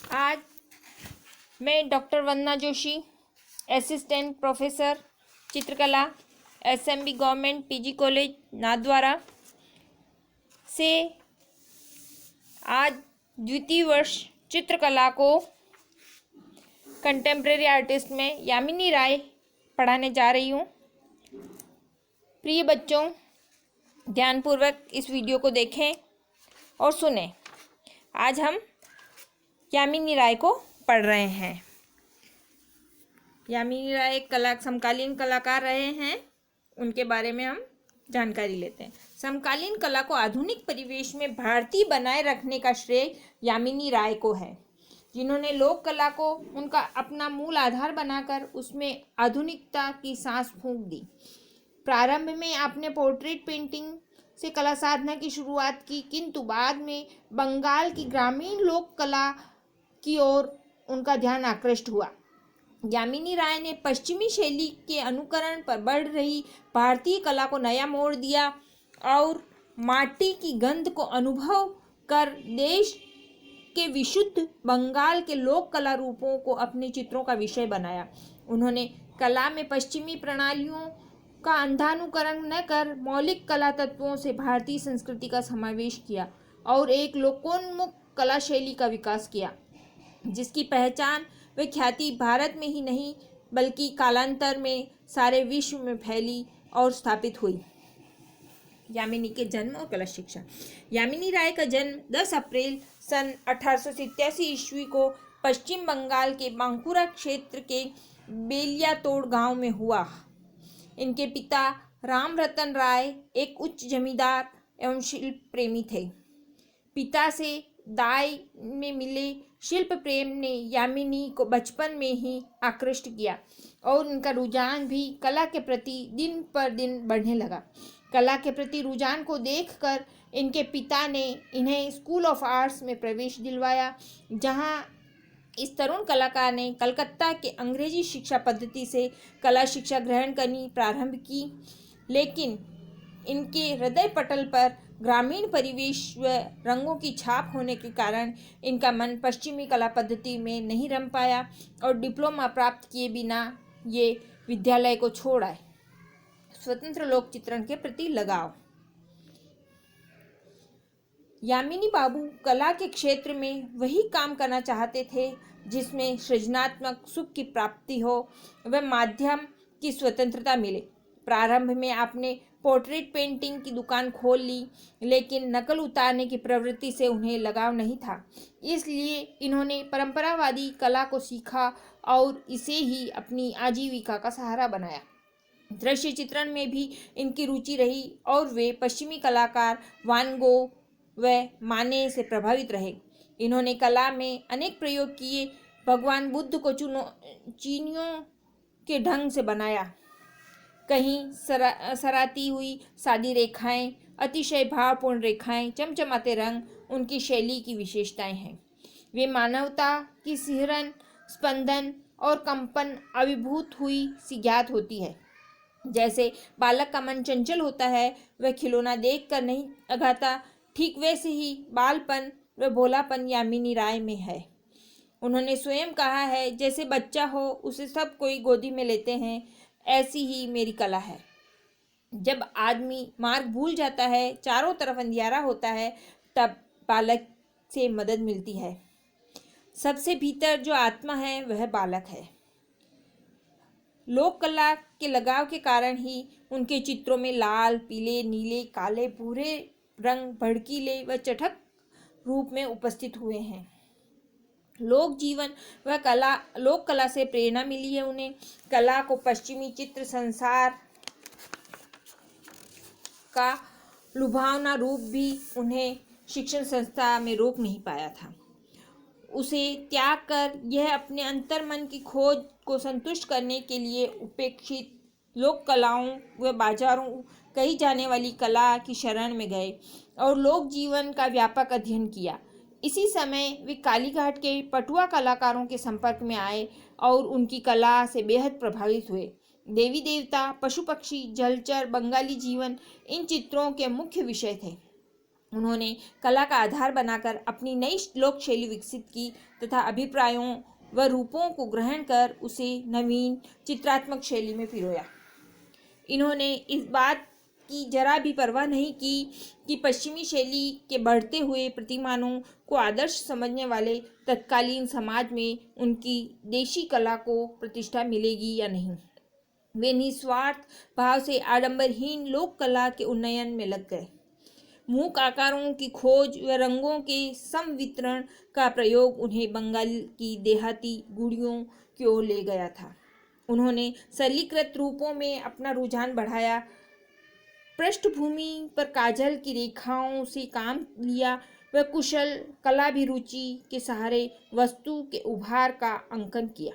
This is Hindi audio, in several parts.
आज मैं डॉक्टर वंदना जोशी, असिस्टेंट प्रोफेसर चित्रकला, SMB government PG college Nathdwara से आज द्वितीय वर्ष चित्रकला को कंटेम्प्रेरी आर्टिस्ट में यामिनी राय पढ़ाने जा रही हूँ। प्रिय बच्चों, ध्यानपूर्वक इस वीडियो को देखें और सुनें। आज हम यामिनी राय को पढ़ रहे हैं। यामिनी राय एक समकालीन कलाकार रहे हैं, उनके बारे में हम जानकारी लेते हैं। समकालीन कला को आधुनिक परिवेश में भारतीय बनाए रखने का श्रेय यामिनी राय को है, जिन्होंने लोक कला को उनका अपना मूल आधार बनाकर उसमें आधुनिकता की सांस फूंक दी। प्रारंभ में आपने पोर्ट्रेट पेंटिंग से कला साधना की शुरुआत की, किंतु बाद में बंगाल की ग्रामीण लोक कला की ओर उनका ध्यान आकृष्ट हुआ। यामिनी राय ने पश्चिमी शैली के अनुकरण पर बढ़ रही भारतीय कला को नया मोड़ दिया और माटी की गंध को अनुभव कर देश के विशुद्ध बंगाल के लोक कला रूपों को अपने चित्रों का विषय बनाया। उन्होंने कला में पश्चिमी प्रणालियों का अंधानुकरण न कर मौलिक कला तत्वों से भारतीय संस्कृति का समावेश किया और एक लोकोन्मुख कला शैली का विकास किया, जिसकी पहचान व ख्याति भारत में ही नहीं बल्कि कालांतर में सारे विश्व में फैली और स्थापित हुई। यामिनी के जन्म और कला शिक्षा। यामिनी राय का जन्म 10 अप्रैल सन 1887 ईस्वी को पश्चिम बंगाल के बांकुरा क्षेत्र के बेलियातोड़ गांव में हुआ। इनके पिता राम रतन राय एक उच्च जमींदार एवं शिल्प प्रेमी थे। पिता से दाई में मिले शिल्प प्रेम ने यामिनी को बचपन में ही आकृष्ट किया और उनका रुझान भी कला के प्रति दिन पर दिन बढ़ने लगा। कला के प्रति रुझान को देखकर इनके पिता ने इन्हें स्कूल ऑफ आर्ट्स में प्रवेश दिलवाया, जहां इस तरुण कलाकार ने कलकत्ता के अंग्रेजी शिक्षा पद्धति से कला शिक्षा ग्रहण करनी प्रारंभ की। लेकिन इनके हृदय पटल पर ग्रामीण परिवेश व रंगों की छाप होने के कारण इनका मन पश्चिमी कला पद्धति में नहीं रम पाया और डिप्लोमा प्राप्त किए बिना ये विद्यालय को छोड़ आए। स्वतंत्र लोक चित्रण के प्रति लगाव। यामिनी बाबू कला के क्षेत्र में वही काम करना चाहते थे जिसमें सृजनात्मक सुख की प्राप्ति हो व माध्यम की स्वतंत्रता मिले। प्रारंभ में आपने पोर्ट्रेट पेंटिंग की दुकान खोल ली, लेकिन नकल उतारने की प्रवृत्ति से उन्हें लगाव नहीं था। इसलिए इन्होंने परंपरावादी कला को सीखा और इसे ही अपनी आजीविका का सहारा बनाया। दृश्य चित्रण में भी इनकी रुचि रही और वे पश्चिमी कलाकार वान गो व माने से प्रभावित रहे। इन्होंने कला में अनेक प्रयोग किए। भगवान बुद्ध को चीनियों के ढंग से बनाया। कहीं सराती हुई सादी रेखाएं, अतिशय भावपूर्ण रेखाएं, चमचमाते रंग उनकी शैली की विशेषताएं हैं। वे मानवता की सिहरन, स्पंदन और कंपन अभिभूत हुई सी ज्ञात होती है। जैसे बालक का मन चंचल होता है, वह खिलौना देखकर नहीं अघाता, ठीक वैसे ही बालपन व भोलापन यामिनी राय में है। उन्होंने स्वयं कहा है, जैसे बच्चा हो उसे सब कोई गोदी में लेते हैं, ऐसी ही मेरी कला है। जब आदमी मार्ग भूल जाता है, चारों तरफ अंधियारा होता है, तब बालक से मदद मिलती है। सबसे भीतर जो आत्मा है वह बालक है। लोक कला के लगाव के कारण ही उनके चित्रों में लाल, पीले, नीले, काले, भूरे रंग भड़कीले व चटक रूप में उपस्थित हुए हैं। लोक जीवन व लोक कला से प्रेरणा मिली है उन्हें। कला को पश्चिमी चित्र संसार का लुभावना रूप भी उन्हें शिक्षण संस्था में रोक नहीं पाया था। उसे त्याग कर यह अपने अंतर्मन की खोज को संतुष्ट करने के लिए उपेक्षित लोक कलाओं व बाजारों कही जाने वाली कला की शरण में गए और लोक जीवन का व्यापक अध्ययन किया। इसी समय वे कालीघाट के पटुआ कलाकारों के संपर्क में आए और उनकी कला से बेहद प्रभावित हुए। देवी देवता, पशु पक्षी, जलचर, बंगाली जीवन इन चित्रों के मुख्य विषय थे। उन्होंने कला का आधार बनाकर अपनी नई लोक शैली विकसित की तथा अभिप्रायों व रूपों को ग्रहण कर उसे नवीन चित्रात्मक शैली में पिरोया। इन्होंने इस बात की जरा भी परवाह नहीं की कि पश्चिमी शैली के बढ़ते हुए प्रतिमानों को आदर्श समझने वाले तत्कालीन समाज में उनकी देशी कला को प्रतिष्ठा मिलेगी या नहीं। वे निस्वार्थ भाव से आडंबरहीन लोक कला के उन्नयन में लग गए। मूक आकारों की खोज व रंगों के समवितरण का प्रयोग उन्हें बंगाल की देहाती गुड़ियों की ओर ले गया था। उन्होंने सरलीकृत रूपों में अपना रुझान बढ़ाया, पृष्ठभूमि पर काजल की रेखाओं से काम लिया व कुशल कलाभिरुचि के सहारे वस्तु के उभार का अंकन किया।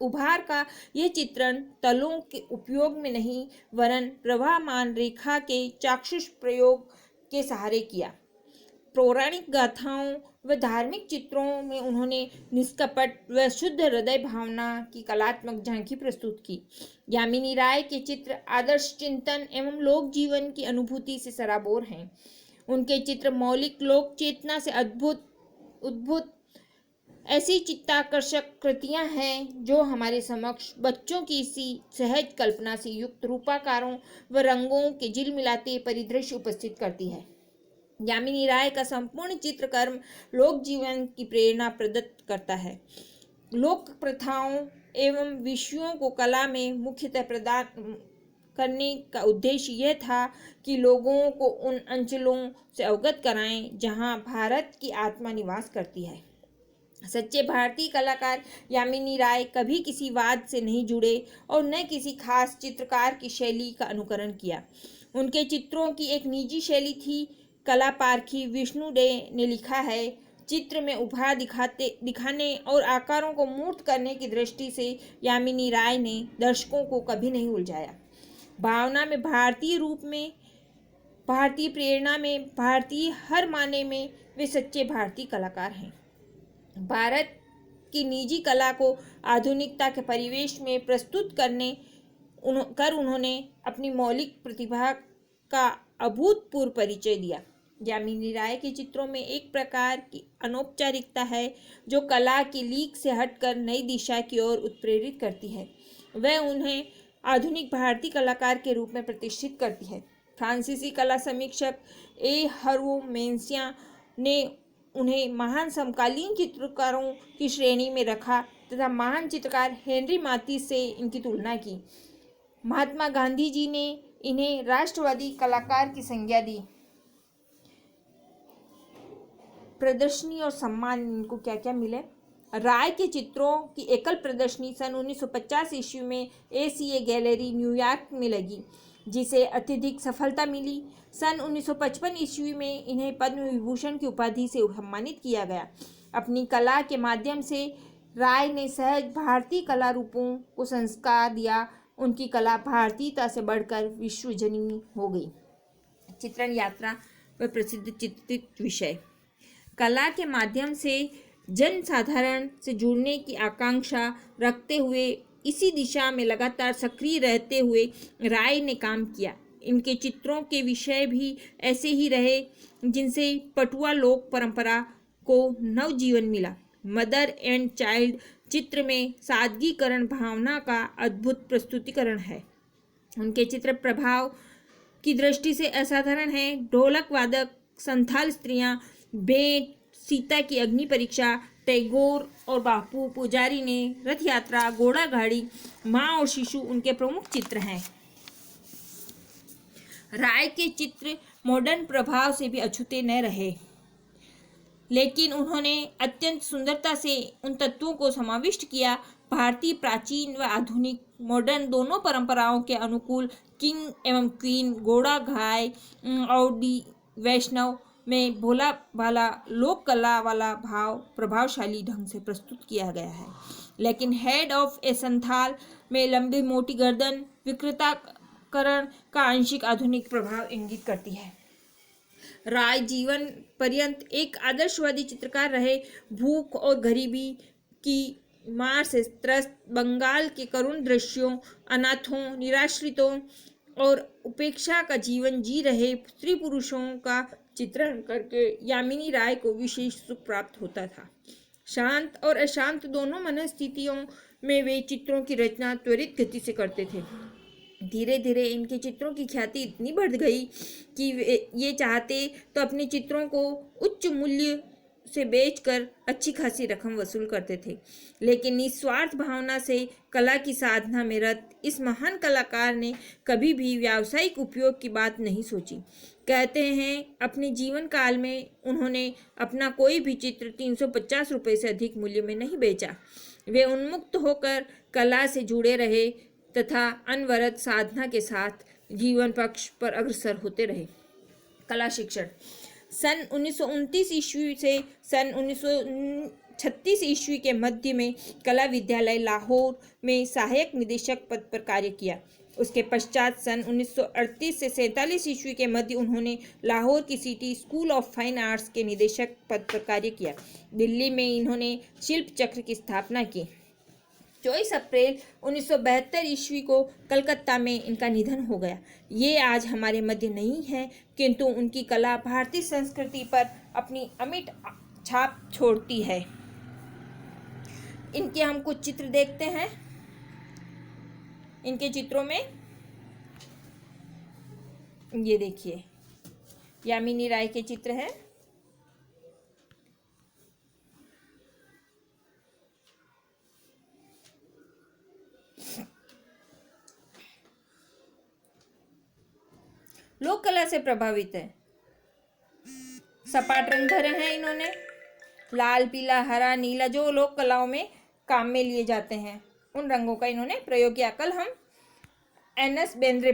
उभार का यह चित्रण तलों के उपयोग में नहीं वरन प्रवाहमान रेखा के चाक्षुष प्रयोग के सहारे किया। पौराणिक गाथाओं व धार्मिक चित्रों में उन्होंने निष्कपट व शुद्ध हृदय भावना की कलात्मक झांकी प्रस्तुत की। यामिनी राय के चित्र आदर्श चिंतन एवं लोक जीवन की अनुभूति से सराबोर हैं। उनके चित्र मौलिक लोक चेतना से उद्भूत ऐसी चित्ताकर्षक कृतियां हैं जो हमारे समक्ष बच्चों की सी सहज कल्पना से युक्त रूपाकारों व रंगों के झिलमिलाते परिदृश्य उपस्थित करती है। यामिनी राय का संपूर्ण चित्रकर्म लोक जीवन की प्रेरणा प्रदत्त करता है। लोक प्रथाओं एवं विषयों को कला में मुख्यतः प्रदान करने का उद्देश्य यह था कि लोगों को उन अंचलों से अवगत कराएं जहां भारत की आत्मा निवास करती है। सच्चे भारतीय कलाकार यामिनी राय कभी किसी वाद से नहीं जुड़े और न किसी खास चित्रकार की शैली का अनुकरण किया। उनके चित्रों की एक निजी शैली थी। कला पारखी विष्णु डे ने लिखा है, चित्र में उभार दिखाने और आकारों को मूर्त करने की दृष्टि से यामिनी राय ने दर्शकों को कभी नहीं उलझाया। भावना में भारतीय रूप में, भारतीय प्रेरणा में, भारतीय हर माने में वे सच्चे भारतीय कलाकार हैं। भारत की निजी कला को आधुनिकता के परिवेश में प्रस्तुत कर उन्होंने अपनी मौलिक प्रतिभा का अभूतपूर्व परिचय दिया। यामिनी राय के चित्रों में एक प्रकार की अनौपचारिकता है जो कला की लीक से हटकर नई दिशा की ओर उत्प्रेरित करती है। वह उन्हें आधुनिक भारतीय कलाकार के रूप में प्रतिष्ठित करती है। फ्रांसीसी कला समीक्षक हर्वो मेंसिया ने उन्हें महान समकालीन चित्रकारों की श्रेणी में रखा तथा महान चित्रकार हेनरी मातिस से इनकी तुलना की। महात्मा गांधी जी ने इन्हें राष्ट्रवादी कलाकार की संज्ञा दी। प्रदर्शनी और सम्मान इनको क्या क्या मिले। राय के चित्रों की एकल प्रदर्शनी सन 1950 ईस्वी में ACA गैलरी न्यूयॉर्क में लगी, जिसे अत्यधिक सफलता मिली। सन 1955 ईस्वी में इन्हें पद्म विभूषण की उपाधि से सम्मानित किया गया। अपनी कला के माध्यम से राय ने सहज भारतीय कला रूपों को संस्कार दिया। उनकी कला भारतीयता से बढ़कर विश्वजनीन हो गई। चित्रण यात्रा व प्रसिद्ध चित्रित विषय। कला के माध्यम से जन साधारण से जुड़ने की आकांक्षा रखते हुए इसी दिशा में लगातार सक्रिय रहते हुए राय ने काम किया। इनके चित्रों के विषय भी ऐसे ही रहे जिनसे पटुआ लोक परंपरा को नवजीवन मिला। मदर एंड चाइल्ड चित्र में सादगीकरण भावना का अद्भुत प्रस्तुतिकरण है। उनके चित्र प्रभाव की दृष्टि से असाधारण है। ढोलक वादक, संथाल स्त्रियां, भेंट, सीता की अग्नि परीक्षा, टैगोर और बापू पुजारी ने रथ यात्रा, घोड़ा गाड़ी, माँ और शिशु उनके प्रमुख चित्र हैं। राय के चित्र मॉडर्न प्रभाव से भी अछूते न रहे, लेकिन उन्होंने अत्यंत सुंदरता से उन तत्वों को समाविष्ट किया। भारतीय प्राचीन व आधुनिक मॉडर्न दोनों परंपराओं के अनुकूल किंग एवं क्वीन, घोड़ा, गाय, औडी, वैष्णव में भोला भाला लोक कला वाला भाव प्रभावशाली ढंग से प्रस्तुत किया गया है। लेकिन हेड ऑफ ए संथाल में लंबी मोटी गर्दन विकृताकरण का आंशिक आधुनिक प्रभाव इंगित करती है। राय जीवन पर्यंत एक आदर्शवादी चित्रकार रहे। भूख और गरीबी की मार से त्रस्त बंगाल के करुण दृश्यों, अनाथों, निराश्रितों और उपेक्षा का जीवन जी रहे स्त्री पुरुषों का चित्रण करके यामिनी राय को विशेष सुख प्राप्त होता था। शांत और अशांत दोनों मनस्थितियों में वे चित्रों की रचना त्वरित गति से करते थे। धीरे धीरे इनके चित्रों की ख्याति इतनी बढ़ गई कि ये चाहते तो अपने चित्रों को उच्च मूल्य से बेचकर अच्छी खासी रकम वसूल करते थे, लेकिन निस्वार्थ भावना से कला की साधना में रत इस महान कलाकार ने कभी भी व्यावसायिक उपयोग की बात नहीं सोची। कहते हैं अपने जीवन काल में उन्होंने अपना कोई भी चित्र 350 रुपये से अधिक मूल्य में नहीं बेचा। वे उन्मुक्त होकर कला से जुड़े रहे तथा अनवरत साधना के साथ जीवन पक्ष पर अग्रसर होते रहे। कला शिक्षण सन 1929 ईस्वी से सन 1936 ईस्वी के मध्य में कला विद्यालय लाहौर में सहायक निदेशक पद पर कार्य किया। उसके पश्चात सन 1938 से 47 ईस्वी के मध्य उन्होंने लाहौर की city school of fine arts के निदेशक पद पर कार्य किया। दिल्ली में इन्होंने शिल्प चक्र की स्थापना की। 24 अप्रैल 1972 ईस्वी को कलकत्ता में इनका निधन हो गया। ये आज हमारे मध्य नहीं है, किंतु उनकी कला भारतीय संस्कृति पर अपनी अमिट छाप छोड़ती है। इनके हम कुछ चित्र देखते हैं। इनके चित्रों में ये देखिए यामिनी राय के चित्र हैं। लोक कला से प्रभावित है। सपाट रंग भरे हैं इन्होंने, लाल, पीला, हरा, नीला, जो लोक कलाओं में काम में लिए जाते हैं उन रंगों का इन्होंने प्रयोग किया। कल हम एन एस बेंद्रे